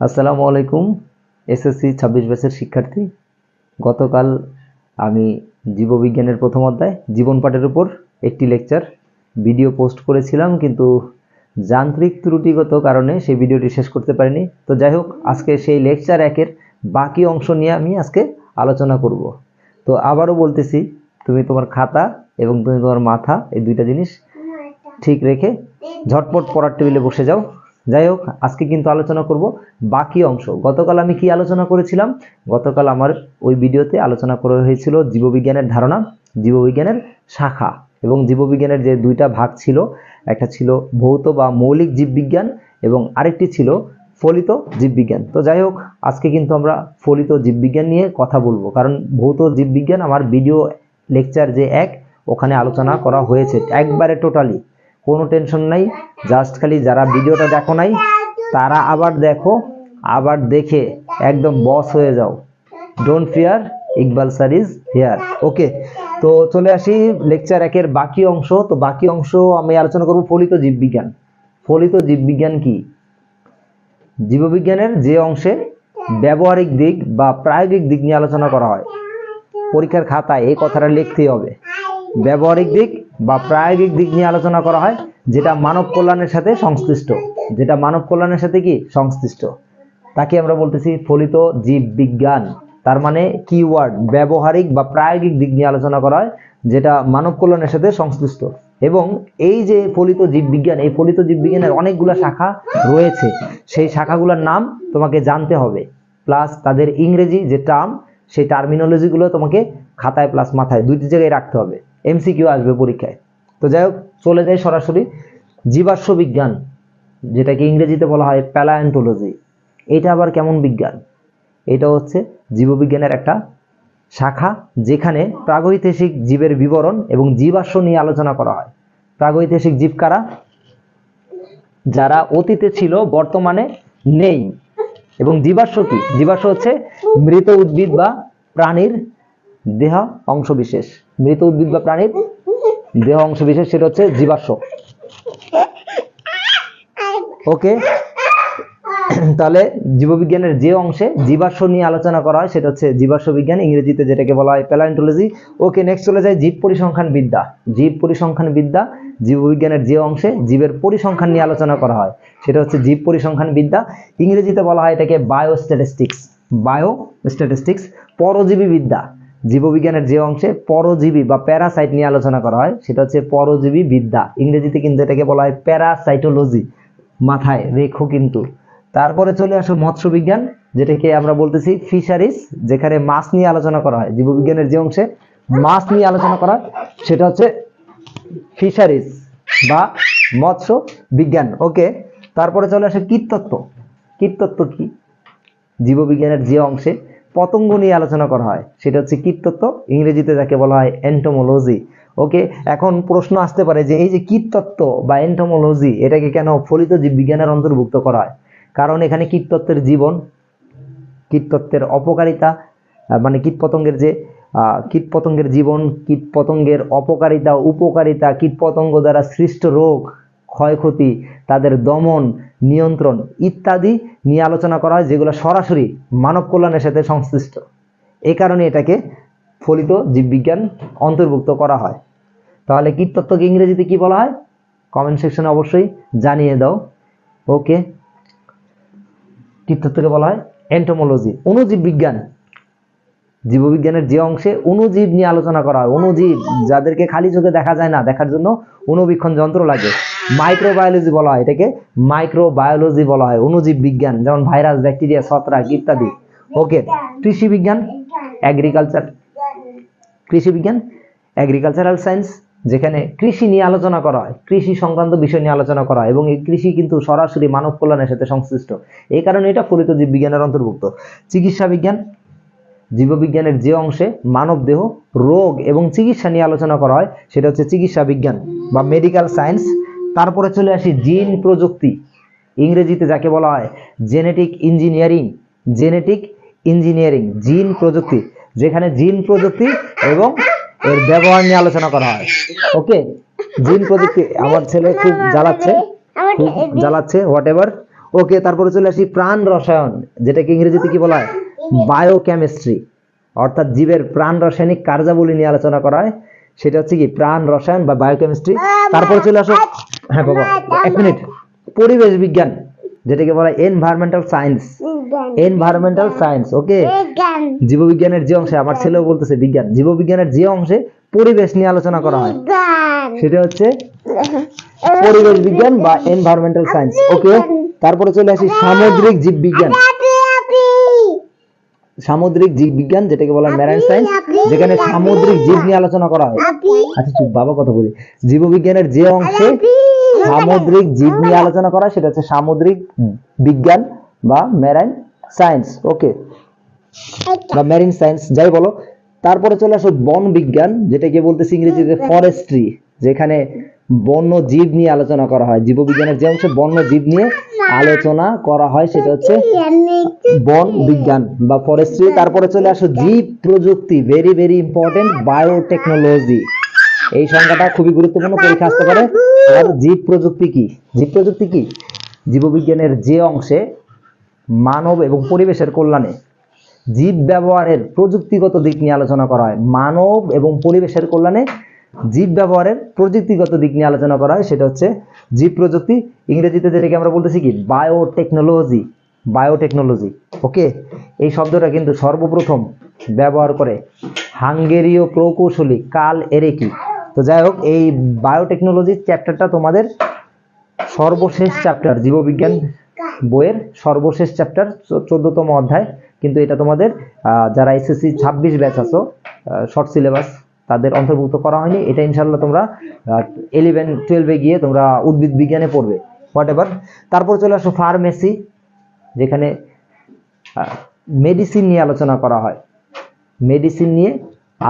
আসসালামু আলাইকুম। এসএসসি 26 ব্যাচের শিক্ষার্থী। গতকাল আমি জীববিজ্ঞানের প্রথম অধ্যায় জীবন পাঠের উপর একটি লেকচার ভিডিও পোস্ট করেছিলাম, কিন্তু যান্ত্রিক ত্রুটিগত কারণে সেই ভিডিওটি শেষ করতে পারিনি। তো যাই হোক, আজকে সেই লেকচার একের বাকি অংশ নিয়ে আমি আজকে আলোচনা করব। তো আবারও বলতেছি, তুমি তোমার খাতা এবং তুমি তোমার মাথা, এই দুইটা জিনিস ঠিক রেখে ঝটপট পড়ার টেবিলে বসে যাও। যাই হোক, আজকে কিন্তু আলোচনা করব বাকি অংশ। গতকাল আমি কি আলোচনা করেছিলাম? গতকাল আমার ওই ভিডিওতে আলোচনা করা হয়েছিল জীববিজ্ঞানের ধারণা, জীববিজ্ঞানের শাখা এবং জীববিজ্ঞানের যে দুইটা ভাগ ছিল, একটা ছিল ভৌত বা মৌলিক জীববিজ্ঞান এবং আরেকটি ছিল ফলিত জীববিজ্ঞান। তো যাই হোক, আজকে কিন্তু আমরা ফলিত জীববিজ্ঞান নিয়ে কথা বলবো, কারণ ভৌত জীববিজ্ঞান আমার ভিডিও লেকচার যে ওখানে আলোচনা করা হয়েছে একবারে টোটালি, কোনো টেনশন নাই। জাস্ট খালি যারা ভিডিওটা দেখো নাই তারা আবার দেখো, আবার দেখে একদম বস হয়ে যাও। Don't fear, Iqbal sir is here. Okay, তো চলে আসি লেকচার একের বাকি অংশ। তো বাকি অংশ আমি আলোচনা করব ফলিত জীববিজ্ঞান। ফলিত জীববিজ্ঞান কি? জীববিজ্ঞানের যে অংশে ব্যবহারিক দিক বা প্রায়োগিক দিক নিয়ে আলোচনা করা হয়। পরীক্ষার খাতায় এই কথাটা লিখতেই হবে, ব্যবহারিক দিক বা প্রায়োগিক দিক নিয়ে আলোচনা করা হয়, যেটা মানব কল্যাণের সাথে সংশ্লিষ্ট, যেটা মানব কল্যাণের সাথে কি সংশ্লিষ্ট, তাকে আমরা বলতেছি ফলিত জীববিজ্ঞান। তার মানে কিওয়ার্ড ব্যবহারিক বা প্রায়োগিক দিক নিয়ে আলোচনা করা হয়, যেটা মানব কল্যাণের সাথে সংশ্লিষ্ট। এবং এই যে ফলিত জীববিজ্ঞান, এই ফলিত জীববিজ্ঞানের অনেকগুলো শাখা রয়েছে। সেই শাখাগুলোর নাম তোমাকে জানতে হবে, প্লাস তাদের ইংরেজি যে টার্ম, সেই টার্মিনোলজিগুলো তোমাকে খাতায় প্লাস মাথায় দুইটি জায়গায় রাখতে হবে। এমসিকিউ আসবে পরীক্ষায়। তো যাই হোক, চলে যাই সরাসরি জীবাশ্ম বিজ্ঞান, যেটাকে ইংরেজিতে বলা হয় প্যালায়ন্টোলজি। এটা আবার কেমন বিজ্ঞান? এটা হচ্ছে জীববিজ্ঞানের একটা শাখা, যেখানে প্রাগৈতিহাসিক জীবের বিবরণ এবং জীবাশ্ম নিয়ে আলোচনা করা হয়। প্রাগৈতিহাসিক জীব কারা? যারা অতীতে ছিল, বর্তমানে নেই। এবং জীবাশ্ম কি? জীবাশ্ম হচ্ছে মৃত উদ্ভিদ বা প্রাণীর দেহ অংশবিশেষ। মৃত উদ্ভিদ বা প্রাণীর দেহ অংশবিশেষ, সেটা হচ্ছে জীবাশ্ম। ওকে, তাহলে জীববিজ্ঞানের যে অংশে জীবাশ্ম নিয়ে আলোচনা করা হয় সেটা হচ্ছে জীবাশ্ম বিজ্ঞান, ইংরেজিতে যেটাকে বলা হয় প্যালায়ন্টোলজি। ওকে, নেক্সট চলে যায় জীব পরিসংখ্যান বিদ্যা। জীব পরিসংখ্যান বিদ্যা জীববিজ্ঞানের যে অংশে জীবের পরিসংখ্যান নিয়ে আলোচনা করা হয় সেটা হচ্ছে জীব পরিসংখ্যান বিদ্যা, ইংরেজিতে বলা হয় এটাকে বায়োস্ট্যাটিস্টিক্স। বায়োস্ট্যাটিস্টিক্স। পরজীবী বিদ্যা, জীববিজ্ঞানের যে অংশে পরজীবী বা প্যারাসাইট নিয়ে আলোচনা করা হয় সেটা হচ্ছে পরজীবী বিদ্যা, ইংরেজিতে কিন্তু এটাকে বলা হয় প্যারাসাইটোলজি। মাথায় রেখো কিন্তু। তারপরে চলে আসো মৎস্য বিজ্ঞান, যেটাকে আমরা বলতেছি ফিশারিজ, যেখানে মাছ নিয়ে আলোচনা করা হয়। জীববিজ্ঞানের যে অংশে মাছ নিয়ে আলোচনা করা হয় সেটা হচ্ছে ফিশারিজ বা মৎস্য বিজ্ঞান। ওকে, তারপরে চলে আসে কীটতত্ত্ব। কীটতত্ত্ব কি? জীববিজ্ঞানের যে অংশে পতঙ্গ নিয়ে আলোচনা করা হয় সেটা হচ্ছে কীটতত্ত্ব, ইংরেজিতে যাকে বলা হয় এন্টোমোলজি। ওকে, এখন প্রশ্ন আসতে পারে যে এই যে কীটতত্ত্ব বা এন্টোমোলজি, এটাকে কেন ফলিত জীববিজ্ঞানের অন্তর্ভুক্ত করা হয়? কারণ এখানে কীটতত্ত্বের জীবন, কীটতত্ত্বের অপকারিতা, মানে কীটপতঙ্গের যে কীটপতঙ্গের জীবন, কীটপতঙ্গের অপকারিতা, উপকারিতা, কীটপতঙ্গ দ্বারা সৃষ্ট রোগ, ক্ষয়ক্ষতি, তাদের দমন, নিয়ন্ত্রণ ইত্যাদি নিয়ে আলোচনা করা হয়, যেগুলো সরাসরি মানব কল্যাণের সাথে সংশ্লিষ্ট। এই কারণে এটাকে ফলিত জীববিজ্ঞান অন্তর্ভুক্ত করা হয়। তাহলে কীটতত্ত্বকে ইংরেজিতে কি বলা হয়? কমেন্ট সেকশনে অবশ্যই জানিয়ে দাও। ওকে, কীটতত্ত্বকে বলা হয় এন্টোমোলজি। অণুজীব বিজ্ঞান, জীববিজ্ঞানের যে অংশে অণুজীব নিয়ে আলোচনা করা হয়। অণুজীব যাদেরকে খালি চোখে দেখা যায় না, দেখার জন্য অণুবীক্ষণ যন্ত্র লাগে। মাইক্রোবায়োলজি বলা হয় এটাকে, মাইক্রোবায়োলজি বলা হয় অণুজীব বিজ্ঞান, যেমন ভাইরাস, ব্যাকটেরিয়া, ছত্রাক ইত্যাদি। ওকে, কৃষি বিজ্ঞান, এগ্রিকালচার, কৃষি বিজ্ঞান এগ্রিকালচারাল সায়েন্স, যেখানে কৃষি নিয়ে আলোচনা করা হয়, কৃষি সংক্রান্ত বিষয় নিয়ে আলোচনা করা হয় এবং এই কৃষি কিন্তু সরাসরি মানব কল্যাণের সাথে সংশ্লিষ্ট, এই কারণে এটা ফলিত জীববিজ্ঞানের অন্তর্ভুক্ত। চিকিৎসা বিজ্ঞান, জীববিজ্ঞানের যে অংশে মানব দেহ, রোগ এবং চিকিৎসা নিয়ে আলোচনা করা হয় সেটা হচ্ছে চিকিৎসা বিজ্ঞান বা মেডিকেল সায়েন্স। তারপরে চলে আসি জিন প্রযুক্তি, ইংরেজিতে যাকে বলা হয় জেনেটিক ইঞ্জিনিয়ারিং। জেনেটিক ইঞ্জিনিয়ারিং, জিন প্রযুক্তি, যেখানে জিন প্রযুক্তি এবং এর ব্যবহার নিয়ে আলোচনা করা হয়। ওকে, জিন প্রযুক্তি, আমার ছেলে খুব জ্বালাচ্ছে, হোয়াট এভার। ওকে, তারপরে চলে আসি প্রাণ রসায়ন, যেটাকে ইংরেজিতে কি বলা হয়? বায়োকেমিস্ট্রি। অর্থাৎ জীবের প্রাণ রাসায়নিক কার্যাবলী নিয়ে আলোচনা করা হয়, সেটা হচ্ছে কি প্রাণ রসায়ন বা বায়োকেমিস্ট্রি। তারপরে চলে আসো, হ্যাঁ বাবা এক মিনিট, পরিবেশ বিজ্ঞান, যেটাকে বলা হয় এনভায়রনমেন্টাল সায়েন্স। এনভায়রনমেন্টাল সায়েন্স, ওকে। জীববিজ্ঞানের যে অংশে, আমার ছেলেও বলতেছে বিজ্ঞান, জীববিজ্ঞানের যে অংশে পরিবেশ নিয়ে আলোচনা করা হয় সেটা হচ্ছে পরিবেশ বিজ্ঞান বা এনভায়রনমেন্টাল সায়েন্স, ওকে। তারপরে চলে আসি সামুদ্রিক জীববিজ্ঞান। সামুদ্রিক জীববিজ্ঞান, যেটাকে বলা হয় ম্যারাইন সায়েন্স, যেখানে সামুদ্রিক জীব নিয়ে আলোচনা করা হয়। আচ্ছা চুপ বাবা, কথা বলি। জীববিজ্ঞানের যে অংশে সামুদ্রিক জীব নিয়ে আলোচনা করা হয় সেটা হচ্ছে সামুদ্রিক বিজ্ঞান বা মেরাইন সায়েন্স, ওকে, বা মেরিন সায়েন্স, যাই বলো। তারপরে চলে আসো বন বিজ্ঞান, যেটাকে বলতেছি ইংরেজিতে ফরেস্ট্রি, যেখানে বন্য জীব নিয়ে আলোচনা করা হয়। জীববিজ্ঞানের যে অংশে বন্য জীব নিয়ে আলোচনা করা হয় সেটা হচ্ছে বন বিজ্ঞান বা ফরেস্ট্রি। তারপরে চলে আসো জীব প্রযুক্তি, ভেরি ভেরি ইম্পর্টেন্ট, বায়োটেকনোলজি। এই সংখ্যাটা খুবই গুরুত্বপূর্ণ, পরীক্ষা আসতে পারে। আর জীব প্রযুক্তি কি? জীব প্রযুক্তি কি? জীববিজ্ঞানের যে অংশে মানব এবং পরিবেশের কল্যাণে জীব ব্যবহারের প্রযুক্তিগত দিক নিয়ে আলোচনা করা হয়। মানব এবং পরিবেশের কল্যাণে জীব ব্যবহারের প্রযুক্তিগত দিক নিয়ে আলোচনা করা হয়, সেটা হচ্ছে জীব প্রযুক্তি, ইংরেজিতে যেটাকে আমরা বলতেছি কি বায়োটেকনোলজি। বায়োটেকনোলজি, ওকে। এই শব্দটা কিন্তু সর্বপ্রথম ব্যবহার করে হাঙ্গেরীয় প্রকৌশলী কার্ল এরেকি। তো যাই হোক, এই বায়োটেকনোলজি চ্যাপ্টারটা তোমাদের সর্বশেষ চ্যাপ্টার, জীববিজ্ঞান বইয়ের সর্বশেষ চ্যাপ্টার, 14তম অধ্যায়। কিন্তু এটা তোমাদের যারা এসএসসি 26 ব্যাচ আছো, শর্ট সিলেবাস, তাদের অন্তর্ভুক্ত করা হয়নি। এটা ইনশাল্লাহ তোমরা 11-12 গিয়ে তোমরা উদ্ভিদ বিজ্ঞানে পড়বে, হোয়াট এভার। তারপর চলে আসো ফার্মেসি, যেখানে মেডিসিন নিয়ে আলোচনা করা হয়। মেডিসিন নিয়ে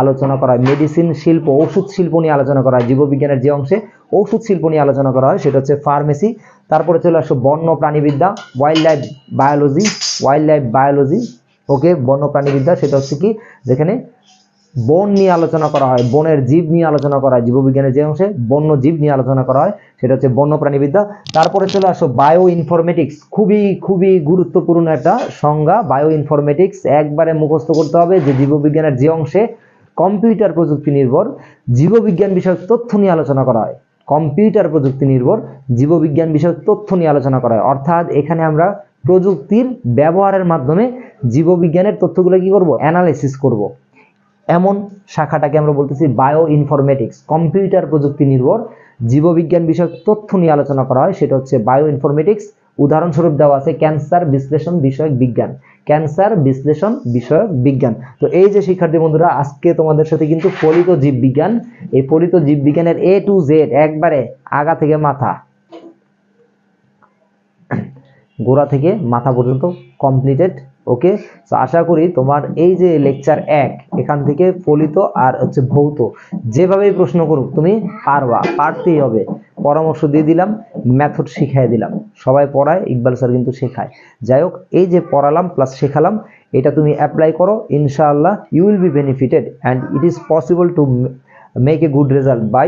আলোচনা করা হয়, মেডিসিন শিল্প, ওষুধ শিল্প নিয়ে আলোচনা করা হয়। জীববিজ্ঞানের যে অংশে ওষুধ শিল্প নিয়ে আলোচনা করা হয় সেটা হচ্ছে ফার্মেসি। তারপরে চলে আসো বন্য প্রাণীবিদ্যা, wildlife biology. Wildlife biology, okay, বন্য প্রাণীবিদ্যা, সেটা হচ্ছে কি যেখানে বন নিয়ে আলোচনা করা হয়, বনের জীব নিয়ে আলোচনা করা হয়। জীববিজ্ঞানের যে অংশে বন্য জীব নিয়ে আলোচনা করা হয় সেটা হচ্ছে বন্য প্রাণীবিদ্যা। তারপরে চলে আসো বায়ো ইনফরমেটিক্স, খুবই খুবই গুরুত্বপূর্ণ একটা সংজ্ঞা। বায়ো ইনফরমেটিক্স একবারে মুখস্থ করতে হবে, যে জীববিজ্ঞানের যে অংশে কম্পিউটার প্রযুক্তি নির্ভর জীববিজ্ঞান বিষয়ক তথ্য নিয়ে আলোচনা করা হয়। কম্পিউটার প্রযুক্তি নির্ভর জীববিজ্ঞান বিষয়ক তথ্য নিয়ে আলোচনা করা হয়, অর্থাৎ এখানে আমরা প্রযুক্তির ব্যবহারের মাধ্যমে জীববিজ্ঞানের তথ্যগুলো কি করব? অ্যানালাইসিস করব। এমন শাখাটাকে আমরা বলতেছি বায়ো ইনফরমেটিক্স। কম্পিউটার প্রযুক্তি নির্ভর জীববিজ্ঞান বিষয়ক তথ্য নিয়ে আলোচনা করা হয়, সেটা হচ্ছে বায়ো ইনফরমেটিক্স। উদাহরণস্বরূপ দেওয়া আছে ক্যান্সার বিশ্লেষণ বিষয়ক বিজ্ঞান, ক্যান্সার বিশ্লেষণ বিষয়ক বিজ্ঞান। তো এই যে শিক্ষার্থী বন্ধুরা, আজকে তোমাদের সাথে কিন্তু ফলিত জীববিজ্ঞান, এই ফলিত জীববিজ্ঞানের A to Z একবারে আগা থেকে মাথা, গোড়া থেকে মাথা পর্যন্ত কমপ্লিটেড, ওকে। তো আশা করি তোমার এই যে লেকচার 1 এখান থেকে ফলিত আর হচ্ছে ভৌত যেভাবেই প্রশ্ন করুক তুমি পারবা, পারতেই হবে। পরামর্শ দিয়ে দিলাম, মেথড শিখাই দিলাম। সবাই পড়ায়, ইকবাল স্যার কিন্তু শেখায়। যাই হোক, এই যে পড়ালাম প্লাস শেখালাম, এটা তুমি অ্যাপ্লাই করো, ইনশাআল্লাহ you will be benefited and it is possible to make a good result by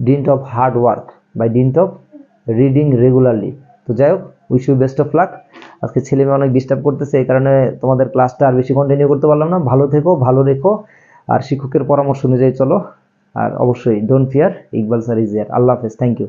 dint of hard work, by dint of reading regularly. তো যাই হোক, wish you best of luck. আজকে ছেলে মেয়ে অনেক ডিস্টার্ব করতেছে, এই কারণে তোমাদের ক্লাসটা আর বেশি কন্টিনিউ করতে পারলাম না। ভালো থেকো, ভালো রেখো, আর শিক্ষকের পরামর্শ অনুযায়ী চলো। আর অবশ্যই don't fear, Iqbal sir is here. আল্লাহ হাফেজ, থ্যাংক ইউ।